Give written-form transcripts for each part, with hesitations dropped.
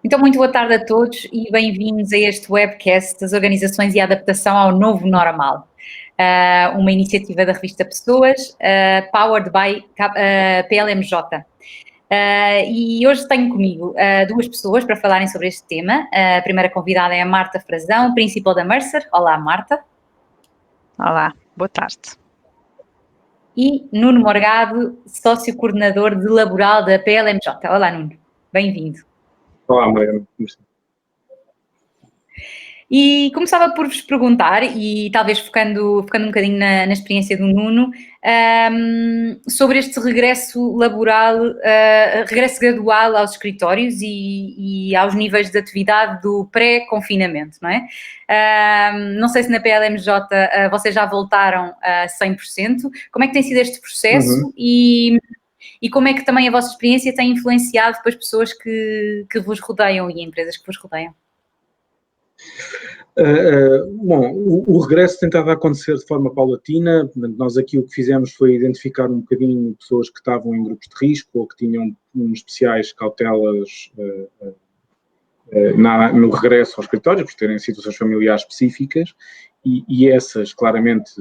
Então, muito boa tarde a todos e bem-vindos a este webcast das organizações e a adaptação ao novo normal. Uma iniciativa da revista Pessoas, powered by PLMJ. E hoje tenho comigo duas pessoas para falarem sobre este tema. A primeira convidada é a Marta Frazão, Principal da Mercer. Olá, Marta. Olá, boa tarde. E Nuno Morgado, Sócio Coordenador de Laboral da PLMJ. Olá, Nuno. Bem-vindo. Olá, Mariana. E começava por vos perguntar, e talvez focando um bocadinho na experiência do Nuno, sobre este regresso laboral, regresso gradual aos escritórios e aos níveis de atividade do pré-confinamento, não é? Não sei se na PLMJ vocês já voltaram a 100%. Como é que tem sido este processo e como é que também a vossa experiência tem influenciado depois pessoas que vos rodeiam e empresas que vos rodeiam? Bom, o regresso tem estado a acontecer de forma paulatina. Nós aqui o que fizemos foi identificar um bocadinho pessoas que estavam em grupos de risco ou que tinham especiais cautelas no regresso ao escritório, por terem situações familiares específicas, e essas claramente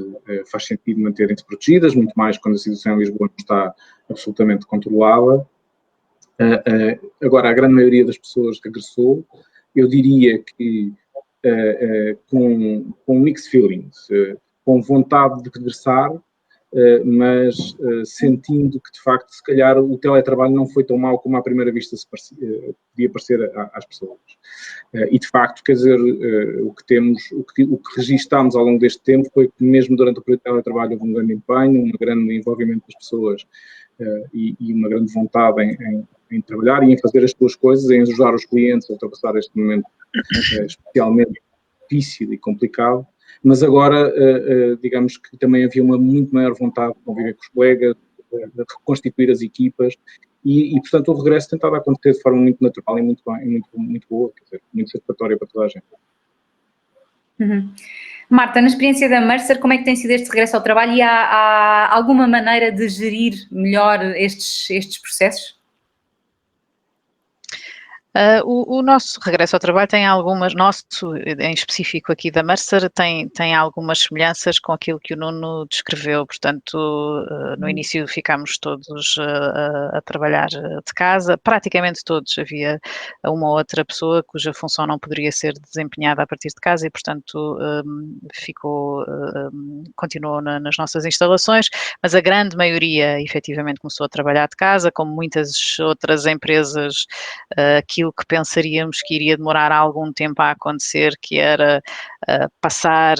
faz sentido manterem-se protegidas, muito mais quando a situação em Lisboa não está absolutamente controlada. Agora, a grande maioria das pessoas que regressou, eu diria que com mixed feelings, com vontade de regressar, mas sentindo que, de facto, se calhar o teletrabalho não foi tão mau como à primeira vista podia parecer às pessoas. E, de facto, quer dizer, o que registámos ao longo deste tempo foi que, mesmo durante o período de teletrabalho, houve um grande empenho, um grande envolvimento das pessoas e uma grande vontade em trabalhar e em fazer as suas coisas, em ajudar os clientes a ultrapassar este momento especialmente difícil e complicado, mas agora, digamos que também havia uma muito maior vontade de conviver com os colegas, de reconstituir as equipas e, portanto, o regresso tem estado a acontecer de forma muito natural e muito boa, quer dizer, muito satisfatória para toda a gente. Uhum. Marta, na experiência da Mercer, como é que tem sido este regresso ao trabalho e há alguma maneira de gerir melhor estes processos? O nosso regresso ao trabalho tem algumas, em específico aqui da Mercer, tem algumas semelhanças com aquilo que o Nuno descreveu, portanto, no início ficámos todos a trabalhar de casa, praticamente todos, havia uma ou outra pessoa cuja função não poderia ser desempenhada a partir de casa e, portanto, continuou nas nossas instalações, mas a grande maioria efetivamente começou a trabalhar de casa, como muitas outras empresas, aquilo que pensaríamos que iria demorar algum tempo a acontecer, que era passar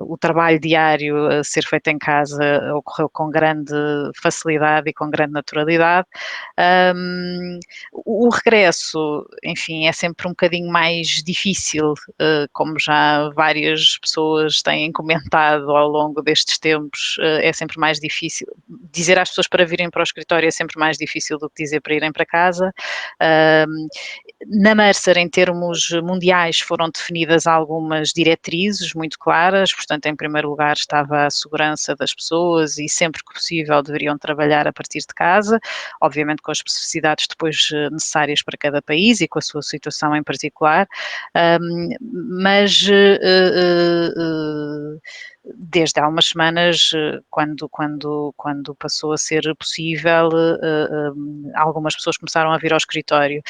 o trabalho diário a ser feito em casa, ocorreu com grande facilidade e com grande naturalidade. O regresso, enfim, é sempre um bocadinho mais difícil, como já várias pessoas têm comentado ao longo destes tempos, é sempre mais difícil. Dizer às pessoas para virem para o escritório é sempre mais difícil do que dizer para irem para casa. Na Mercer, em termos mundiais, foram definidas algumas diretrizes muito claras, portanto, em primeiro lugar estava a segurança das pessoas e sempre que possível deveriam trabalhar a partir de casa, obviamente com as especificidades depois necessárias para cada país e com a sua situação em particular, mas desde há umas semanas, quando passou a ser possível, algumas pessoas começaram a vir ao escritório.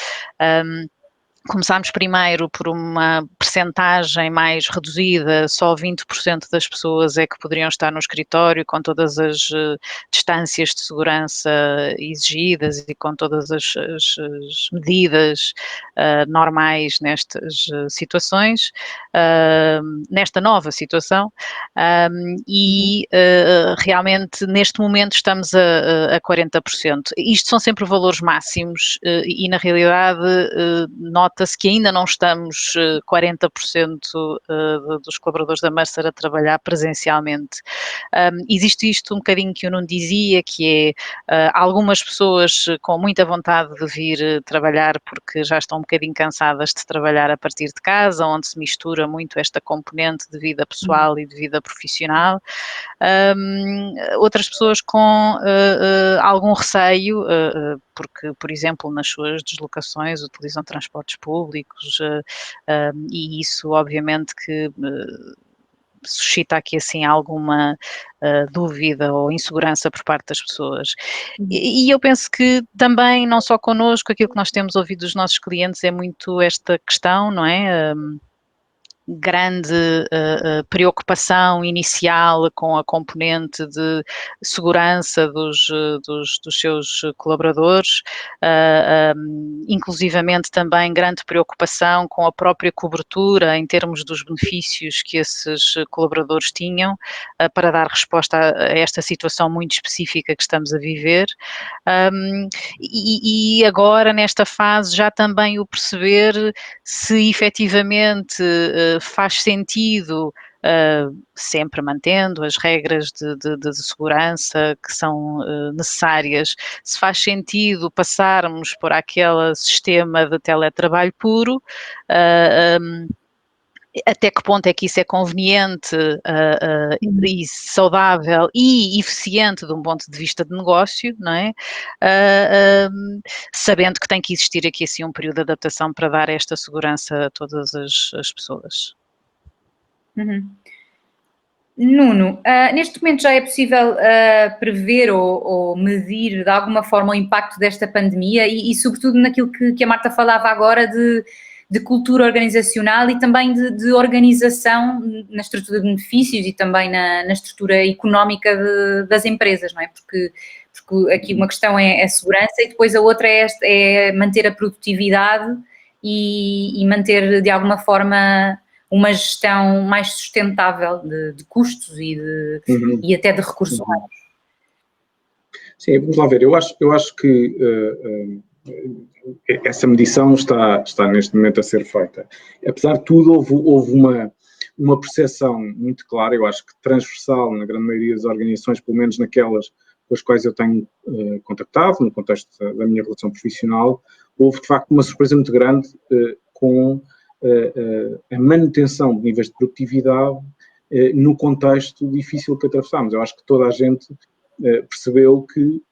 Começámos primeiro por uma percentagem mais reduzida, só 20% das pessoas é que poderiam estar no escritório com todas as distâncias de segurança exigidas e com todas as medidas normais nestas situações, nesta nova situação, e realmente neste momento estamos a 40%. Isto são sempre valores máximos e na realidade nota nota-se que ainda não estamos 40% dos colaboradores da Mercer a trabalhar presencialmente. Existe isto um bocadinho que eu não dizia, que é algumas pessoas com muita vontade de vir trabalhar porque já estão um bocadinho cansadas de trabalhar a partir de casa, onde se mistura muito esta componente de vida pessoal e de vida profissional. Outras pessoas com algum receio, porque, por exemplo, nas suas deslocações utilizam transportes públicos e isso obviamente que suscita aqui assim alguma dúvida ou insegurança por parte das pessoas. E eu penso que também, não só connosco, aquilo que nós temos ouvido dos nossos clientes é muito esta questão, não é? Grande preocupação inicial com a componente de segurança dos seus colaboradores, inclusivamente também grande preocupação com a própria cobertura em termos dos benefícios que esses colaboradores tinham para dar resposta a esta situação muito específica que estamos a viver. E agora, nesta fase, já também o perceber se efetivamente faz sentido, sempre mantendo as regras de segurança que são necessárias, se faz sentido passarmos por aquele sistema de teletrabalho puro, até que ponto é que isso é conveniente e saudável e eficiente de um ponto de vista de negócio, não é? Sabendo que tem que existir aqui assim um período de adaptação para dar esta segurança a todas as pessoas. Nuno, neste momento já é possível prever ou medir de alguma forma o impacto desta pandemia e sobretudo naquilo que a Marta falava agora de cultura organizacional e também de organização na estrutura de benefícios e também na estrutura económica das empresas, não é? Porque aqui uma questão é a segurança e depois a outra é manter a produtividade e manter de alguma forma uma gestão mais sustentável de custos e até de recursos humanos. Sim, vamos lá ver. Eu acho que essa medição está neste momento a ser feita. Apesar de tudo, houve uma percepção muito clara, eu acho que transversal na grande maioria das organizações, pelo menos naquelas com as quais eu tenho contactado, no contexto da minha relação profissional, houve de facto uma surpresa muito grande com a manutenção de níveis de produtividade no contexto difícil que atravessámos. Eu acho que toda a gente percebeu que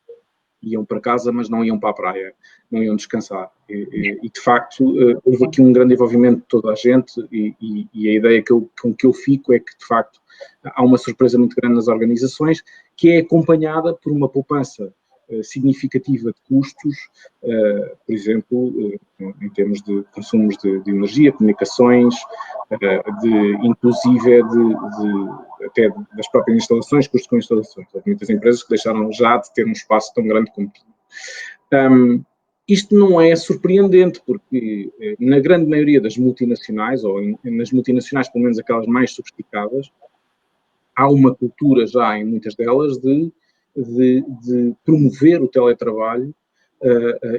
iam para casa, mas não iam para a praia, não iam descansar. E de facto, houve aqui um grande envolvimento de toda a gente e a ideia com que eu fico é que, de facto, há uma surpresa muito grande nas organizações, que é acompanhada por uma poupança significativa de custos, por exemplo, em termos de consumos de energia, comunicações, inclusive até das próprias instalações, custos com instalações. Houve muitas empresas que deixaram já de ter um espaço tão grande como tinham. Isto não é surpreendente, porque na grande maioria das multinacionais, ou nas multinacionais, pelo menos aquelas mais sofisticadas, há uma cultura já em muitas delas de promover o teletrabalho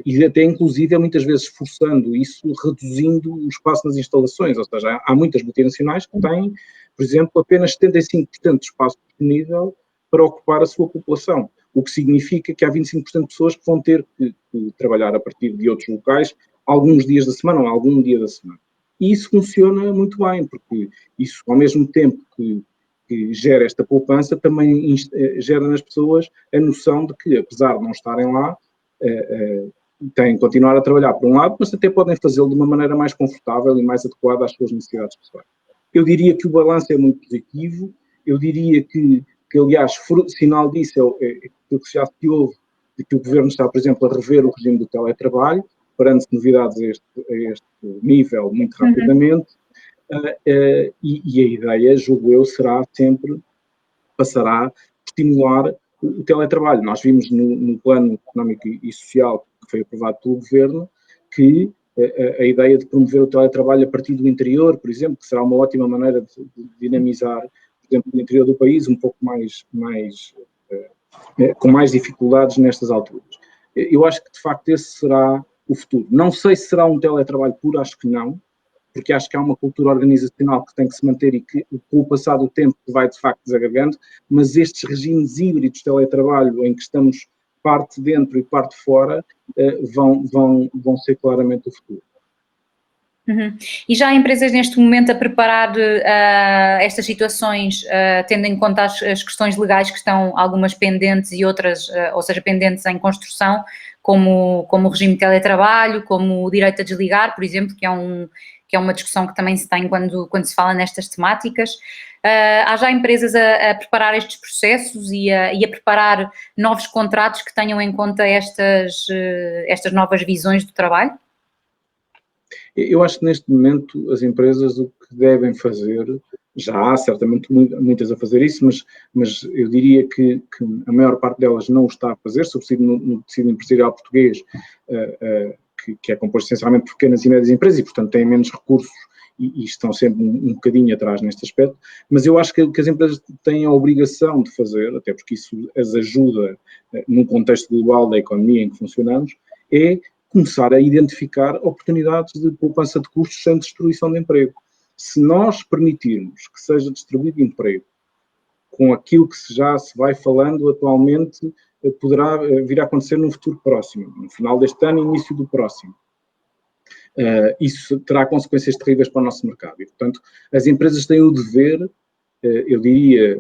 e até inclusive muitas vezes forçando isso, reduzindo o espaço nas instalações, ou seja, há muitas multinacionais que têm, por exemplo, apenas 75% de espaço disponível para ocupar a sua população, o que significa que há 25% de pessoas que vão ter que trabalhar a partir de outros locais alguns dias da semana ou algum dia da semana. E isso funciona muito bem, porque isso, ao mesmo tempo que gera esta poupança, também gera nas pessoas a noção de que, apesar de não estarem lá, têm que continuar a trabalhar por um lado, mas até podem fazê-lo de uma maneira mais confortável e mais adequada às suas necessidades pessoais. Eu diria que o balanço é muito positivo, eu diria que aliás, sinal disso é aquilo que já se ouve, de que o Governo está, por exemplo, a rever o regime do teletrabalho, parando-se novidades a este nível muito rapidamente, e a ideia, julgo eu, passará a estimular o teletrabalho. Nós vimos no Plano Económico e Social que foi aprovado pelo Governo que a ideia de promover o teletrabalho a partir do interior, por exemplo, que será uma ótima maneira de dinamizar, por exemplo, o interior do país um pouco com mais dificuldades nestas alturas. Eu acho que, de facto, esse será o futuro. Não sei se será um teletrabalho puro, acho que não, porque acho que há uma cultura organizacional que tem que se manter e que, com o passar do tempo, vai de facto desagregando, mas estes regimes híbridos de teletrabalho, em que estamos parte dentro e parte fora, vão ser claramente o futuro. Uhum. E já há empresas neste momento a preparar estas situações, tendo em conta as questões legais que estão algumas pendentes e outras, ou seja, pendentes em construção, como o regime de teletrabalho, como o direito a desligar, por exemplo, que é uma discussão que também se tem quando se fala nestas temáticas. Há já empresas a preparar estes processos e a preparar novos contratos que tenham em conta estas novas visões do trabalho? Eu acho que neste momento as empresas o que devem fazer, já há certamente muitas a fazer isso, mas eu diria que a maior parte delas não o está a fazer, sobretudo no tecido empresarial português, que é composto essencialmente por pequenas e médias empresas e, portanto, têm menos recursos e estão sempre um bocadinho atrás neste aspecto, mas eu acho que as empresas têm a obrigação de fazer, até porque isso as ajuda num contexto global da economia em que funcionamos, é começar a identificar oportunidades de poupança de custos sem destruição de emprego. Se nós permitirmos que seja distribuído emprego com aquilo que já se vai falando atualmente, poderá vir a acontecer num futuro próximo, no final deste ano e início do próximo. Isso terá consequências terríveis para o nosso mercado. E, portanto, as empresas têm o dever, eu diria,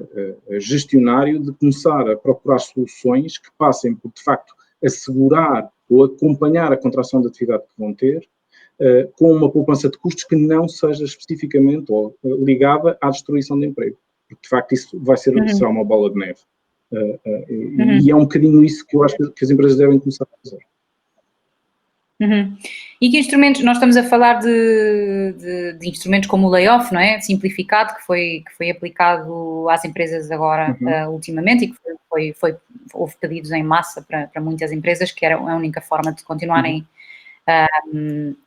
gestionário, de começar a procurar soluções que passem por, de facto, assegurar ou acompanhar a contração de atividade que vão ter, com uma poupança de custos que não seja especificamente ou ligada à destruição de emprego. Porque, de facto, isso será uma bola de neve. E é um bocadinho isso que eu acho que as empresas devem começar a fazer. E que instrumentos, nós estamos a falar de instrumentos como o layoff, não é? Simplificado, que foi aplicado às empresas agora ultimamente e que houve pedidos em massa para muitas empresas, que era a única forma de continuarem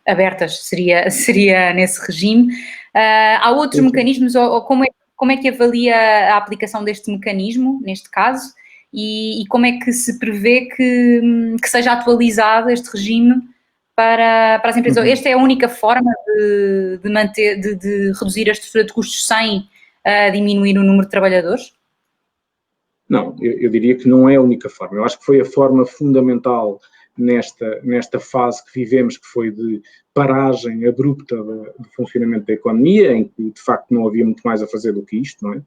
abertas, seria nesse regime. Há outros mecanismos, ou como é que avalia a aplicação deste mecanismo, neste caso, e como é que se prevê que seja atualizado este regime para as empresas? Esta é a única forma de manter, de reduzir a estrutura de custos sem diminuir o número de trabalhadores? Não, eu diria que não é a única forma. Eu acho que foi a forma fundamental nesta fase que vivemos, que foi de paragem abrupta do funcionamento da economia, em que de facto não havia muito mais a fazer do que isto, não é?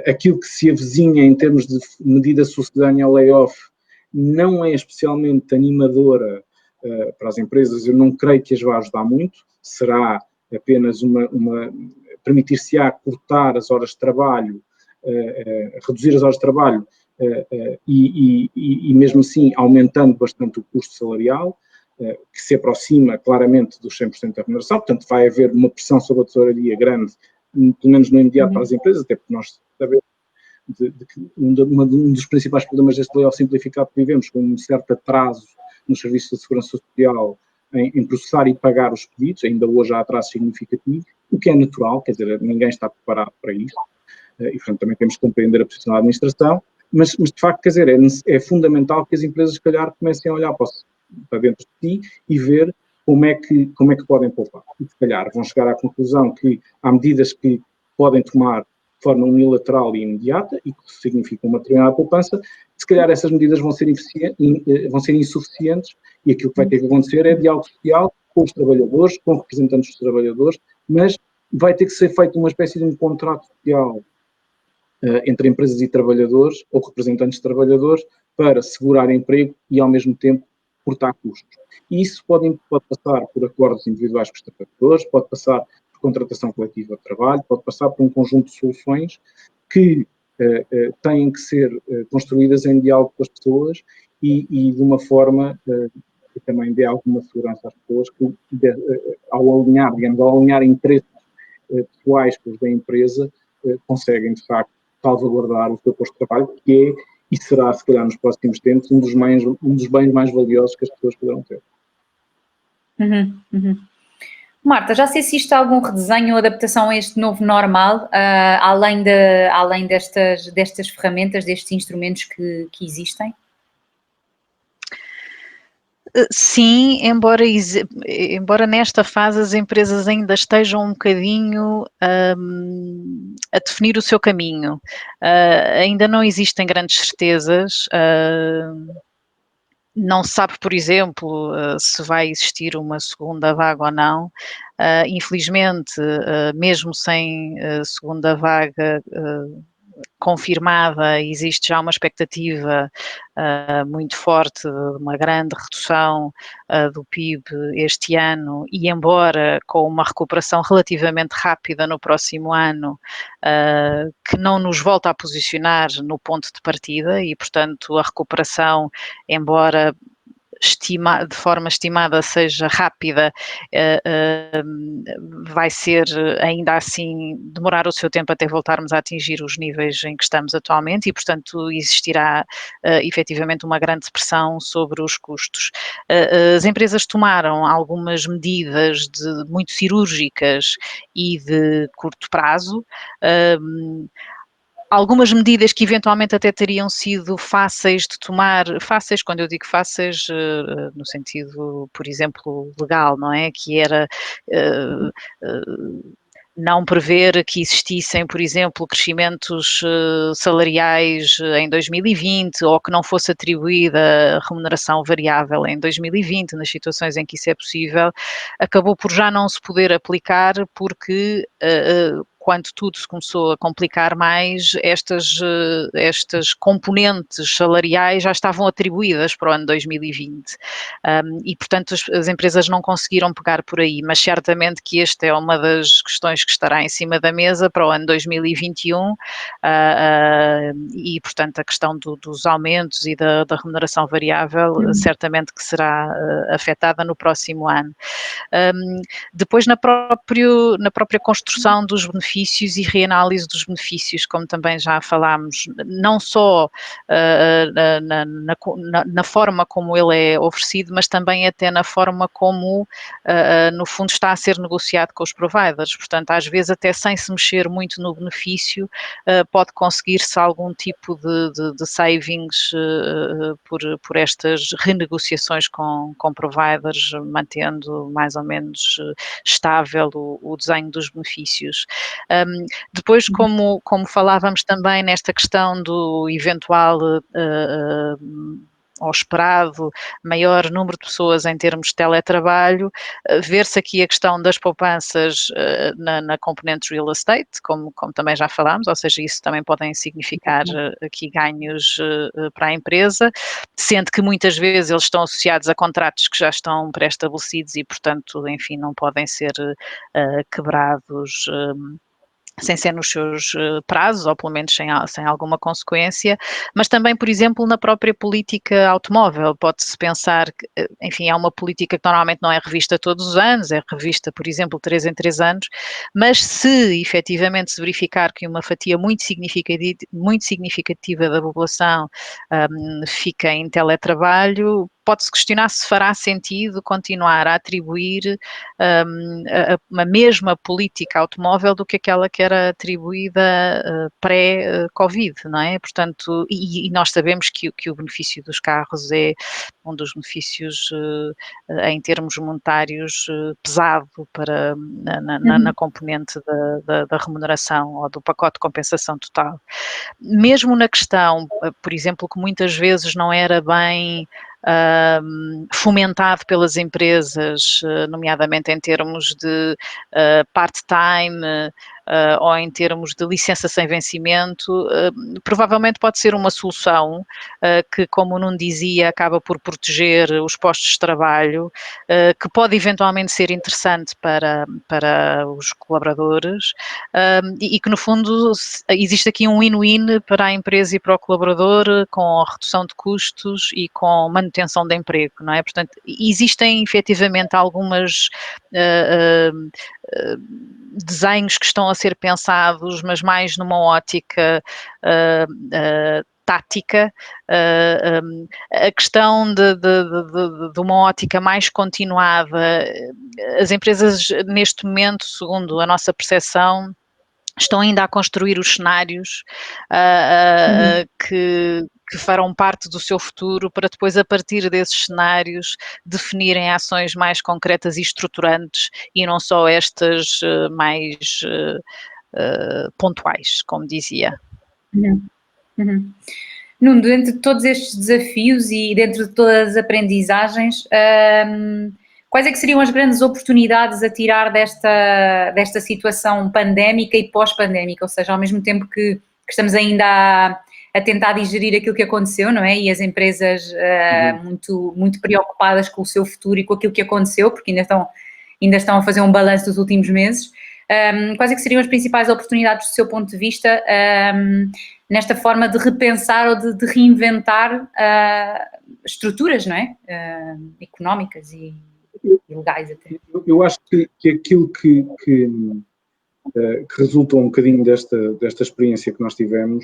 Aquilo que se avizinha em termos de medida sucedânea ao layoff não é especialmente animadora para as empresas. Eu não creio que as vá ajudar muito, será apenas permitir-se-á cortar as horas de trabalho, reduzir as horas de trabalho e mesmo assim aumentando bastante o custo salarial, que se aproxima claramente dos 100% da remuneração. Portanto, vai haver uma pressão sobre a tesouraria grande, pelo menos no imediato para as empresas, até porque nós sabemos que um dos principais problemas deste layoff simplificado que vivemos, com um certo atraso nos serviços de segurança social em processar e pagar os pedidos. Ainda hoje há atrasos significativos, o que é natural, quer dizer, ninguém está preparado para isso, e portanto também temos que compreender a posição da administração, mas de facto, quer dizer, é fundamental que as empresas, se calhar, comecem a olhar para dentro de si e ver como é que podem poupar. E, se calhar, vão chegar à conclusão que há medidas que podem tomar de forma unilateral e imediata e que significam uma determinada poupança. Se calhar essas medidas vão ser insuficientes e aquilo que vai ter que acontecer é diálogo social com os trabalhadores, com representantes dos trabalhadores, mas vai ter que ser feito uma espécie de um contrato social entre empresas e trabalhadores, ou representantes de trabalhadores, para segurar emprego e, ao mesmo tempo, cortar custos. E isso pode passar por acordos individuais com os trabalhadores, pode passar por contratação coletiva de trabalho, pode passar por um conjunto de soluções que têm que ser construídas em diálogo com as pessoas e de uma forma que também dê alguma segurança às pessoas que, ao alinhar interesses pessoais com os da empresa, conseguem, de facto, salvaguardar o seu posto de trabalho, que é e será, se calhar, nos próximos tempos, um dos bens mais valiosos que as pessoas poderão ter. Marta, já se assiste a algum redesenho ou adaptação a este novo normal, além destas ferramentas, destes instrumentos que existem? Sim, embora nesta fase as empresas ainda estejam um bocadinho a definir o seu caminho. Ainda não existem grandes certezas. Não se sabe, por exemplo, se vai existir uma segunda vaga ou não. Infelizmente, mesmo sem segunda vaga confirmada, existe já uma expectativa muito forte de uma grande redução do PIB este ano, e embora com uma recuperação relativamente rápida no próximo ano, que não nos volta a posicionar no ponto de partida, e portanto a recuperação, embora de forma estimada seja rápida, vai ser ainda assim demorar o seu tempo até voltarmos a atingir os níveis em que estamos atualmente, e portanto existirá efetivamente uma grande pressão sobre os custos. As empresas tomaram algumas medidas muito cirúrgicas e de curto prazo. Algumas medidas que eventualmente até teriam sido fáceis de tomar, fáceis, quando eu digo fáceis, no sentido, por exemplo, legal, não é? Que era não prever que existissem, por exemplo, crescimentos salariais em 2020, ou que não fosse atribuída remuneração variável em 2020, nas situações em que isso é possível, acabou por já não se poder aplicar, porque quando tudo se começou a complicar mais, estas componentes salariais já estavam atribuídas para o ano 2020. E, portanto, as empresas não conseguiram pegar por aí, mas certamente que esta é uma das questões que estará em cima da mesa para o ano 2021, e, portanto, a questão dos aumentos e da remuneração variável certamente que será afetada no próximo ano. Depois, na própria construção dos benefícios e reanálise dos benefícios, como também já falámos, não só na forma como ele é oferecido, mas também até na forma como, no fundo, está a ser negociado com os providers. Portanto, às vezes, até sem se mexer muito no benefício, pode conseguir-se algum tipo de savings por estas renegociações com providers, mantendo mais ou menos estável o desenho dos benefícios. Depois, como falávamos também nesta questão do eventual ou esperado maior número de pessoas em termos de teletrabalho, ver-se aqui a questão das poupanças na componente real estate, como também já falámos, ou seja, isso também podem significar aqui ganhos para a empresa, sendo que muitas vezes eles estão associados a contratos que já estão pré-estabelecidos e, portanto, enfim, não podem ser quebrados sem ser nos seus prazos, ou pelo menos sem alguma consequência, mas também, por exemplo, na própria política automóvel, pode-se pensar que, enfim, é uma política que normalmente não é revista todos os anos, é revista, por exemplo, 3 em 3 anos, mas se efetivamente se verificar que uma fatia muito significativa da população fica em teletrabalho, pode-se questionar se fará sentido continuar a atribuir a mesma política automóvel do que aquela que era atribuída pré-Covid, não é? Portanto, e nós sabemos que o benefício dos carros é um dos benefícios em termos monetários pesado na componente da remuneração ou do pacote de compensação total. Mesmo na questão, por exemplo, que muitas vezes não era bem fomentado pelas empresas, nomeadamente em termos de part-time ou em termos de licença sem vencimento, provavelmente pode ser uma solução que, como o Nuno dizia, acaba por proteger os postos de trabalho, que pode eventualmente ser interessante para os colaboradores, e que, no fundo, existe aqui um win-win para a empresa e para o colaborador, com a redução de custos e com manutenção de emprego, não é? Portanto, existem efetivamente algumas desenhos que estão a ser pensados, mas mais numa ótica tática, a questão de uma ótica mais continuada. As empresas, neste momento, segundo a nossa percepção, estão ainda a construir os cenários que farão parte do seu futuro, para depois, a partir desses cenários, definirem ações mais concretas e estruturantes, e não só estas mais pontuais, como dizia. Nuno, dentro de todos estes desafios e dentro de todas as aprendizagens, quais é que seriam as grandes oportunidades a tirar desta situação pandémica e pós-pandémica? Ou seja, ao mesmo tempo que estamos ainda a tentar digerir aquilo que aconteceu, não é? E as empresas muito, muito preocupadas com o seu futuro e com aquilo que aconteceu, porque ainda estão a fazer um balanço dos últimos meses. Quais é que seriam as principais oportunidades do seu ponto de vista nesta forma de repensar ou de reinventar estruturas, não é? Económicas e legais até. Eu acho que aquilo que resulta um bocadinho desta experiência que nós tivemos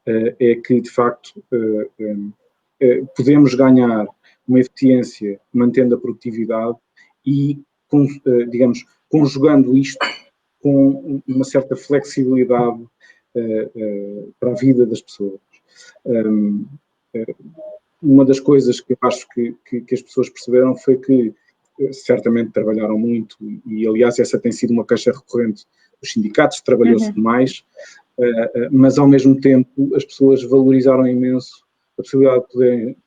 é que, de facto, podemos ganhar uma eficiência mantendo a produtividade e, digamos, conjugando isto com uma certa flexibilidade para a vida das pessoas. Uma das coisas que eu acho que as pessoas perceberam foi que certamente trabalharam muito e, aliás, essa tem sido uma queixa recorrente dos sindicatos, trabalhou-se demais, mas, ao mesmo tempo, as pessoas valorizaram imenso a possibilidade de poderem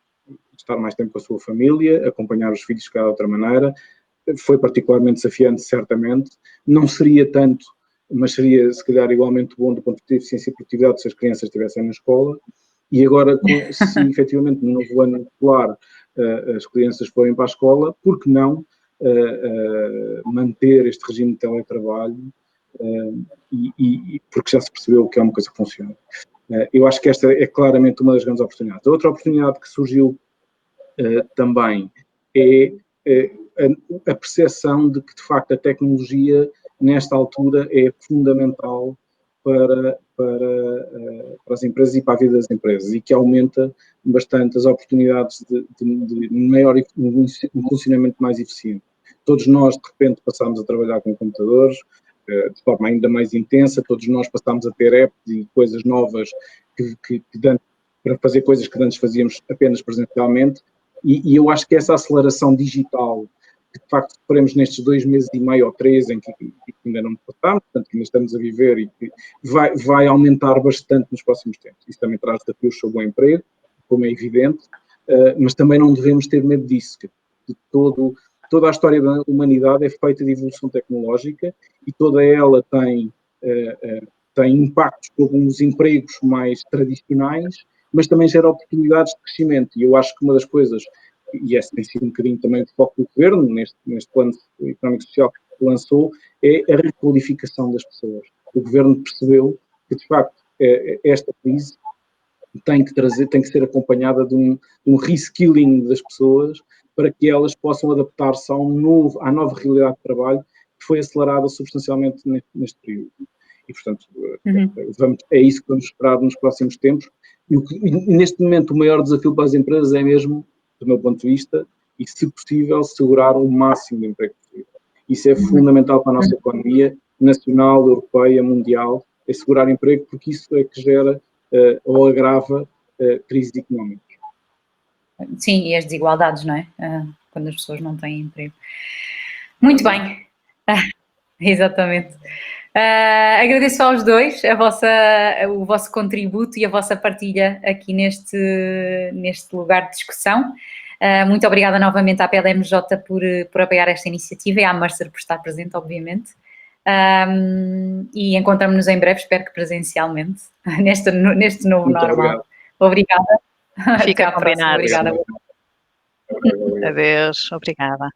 estar mais tempo com a sua família, acompanhar os filhos de cada outra maneira. Foi particularmente desafiante, certamente. Não seria tanto, mas seria, se calhar, igualmente bom do ponto de vista de eficiência e produtividade se as crianças estivessem na escola. E agora, se efetivamente no novo ano escolar as crianças forem para a escola, por que não manter este regime de teletrabalho? Porque já se percebeu que é uma coisa que funciona. Eu acho que esta é claramente uma das grandes oportunidades. A outra oportunidade que surgiu também é a percepção de que, de facto, a tecnologia, nesta altura, é fundamental para as empresas e para a vida das empresas, e que aumenta bastante as oportunidades de maior um funcionamento mais eficiente. Todos nós, de repente, passámos a trabalhar com computadores de forma ainda mais intensa, todos nós passámos a ter apps e coisas novas para fazer coisas que antes fazíamos apenas presencialmente, e eu acho que essa aceleração digital que, de facto, sofremos nestes 2 meses e meio ou 3, em que ainda não passamos, portanto, que ainda estamos a viver, e que vai aumentar bastante nos próximos tempos. Isso também traz desafios sobre o emprego, como é evidente, mas também não devemos ter medo disso, que toda a história da humanidade é feita de evolução tecnológica e toda ela tem impactos sobre os empregos mais tradicionais, mas também gera oportunidades de crescimento. E eu acho que uma das coisas, e esse tem sido um bocadinho também o foco do governo, neste plano económico e social que lançou, é a requalificação das pessoas. O governo percebeu que, de facto, esta crise tem que ser acompanhada de um reskilling das pessoas para que elas possam adaptar-se à nova realidade de trabalho que foi acelerada substancialmente neste período. E, portanto, é isso que vamos esperar nos próximos tempos. E neste momento, o maior desafio para as empresas é mesmo, do meu ponto de vista, e, se possível, segurar o máximo de emprego possível. Isso é fundamental para a nossa economia nacional, europeia, mundial, é segurar emprego, porque isso é que gera ou agrava crises económicas. Sim, e as desigualdades, não é? Quando as pessoas não têm emprego. Muito bem. Exatamente. Agradeço aos dois o vosso contributo e a vossa partilha aqui neste lugar de discussão. Muito obrigada novamente à PLMJ por apoiar esta iniciativa e à Mercer por estar presente, obviamente. E encontramos-nos em breve, espero que presencialmente, neste novo muito normal. Obrigada. Fica combinado. Obrigada. Adeus, obrigada.